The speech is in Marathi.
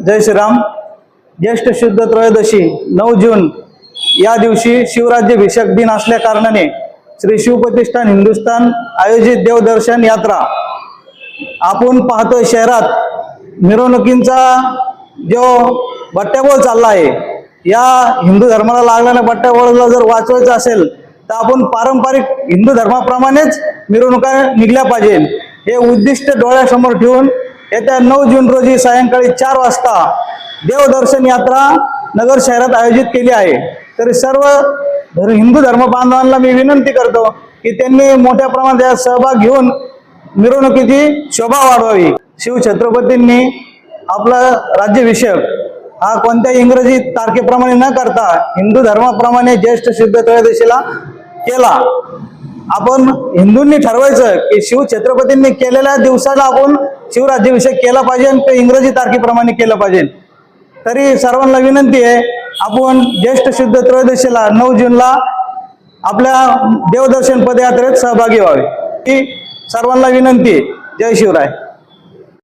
जय श्रीराम। ज्येष्ठ शुद्ध त्रयोदशी 9 जून या दिवशी शिवराज्याभिषेक दिन असल्या कारणाने श्री शिवप्रतिष्ठान हिंदुस्थान आयोजित देवदर्शन यात्रा आपण पाहतोय। शहरात मिरवणुकींचा जो बट्ट्याबोळ चालला आहे, या हिंदू धर्माला लागलेल्या बट्ट्याबोळाला जर वाचवायचं असेल तर आपण पारंपरिक हिंदू धर्माप्रमाणेच मिरवणुका निघल्या पाहिजे, हे उद्दिष्ट डोळ्यासमोर ठेवून येत्या 9 जून रोजी सायंकाळी 4 वाजता देवदर्शन यात्रा नगर शहरात आयोजित केली आहे। तरी सर्व हिंदू धर्म बांधवांना मी विनंती करतो की त्यांनी मोठ्या प्रमाणात यात सहभाग घेऊन मिरवणुकीची शोभा वाढवावी। शिवछत्रपतींनी आपला राज्याभिषेक हा कोणत्याही इंग्रजी तारखेप्रमाणे न करता हिंदू धर्माप्रमाणे ज्येष्ठ शुद्ध त्रयोदशीला केला। आपण हिंदूंनी ठरवायचं की शिवछत्रपतींनी केलेल्या दिवसाला आपण शिवराज्याभिषेक केला पाहिजे, ते इंग्रजी तारखेप्रमाणे केलं पाहिजे। तरी सर्वांना विनंती आहे, आपण ज्येष्ठ शुद्ध त्रयोदशीला 9 जूनला आपल्या देवदर्शन पदयात्रेत सहभागी व्हावे, ही सर्वांना विनंती आहे। जय शिवराय।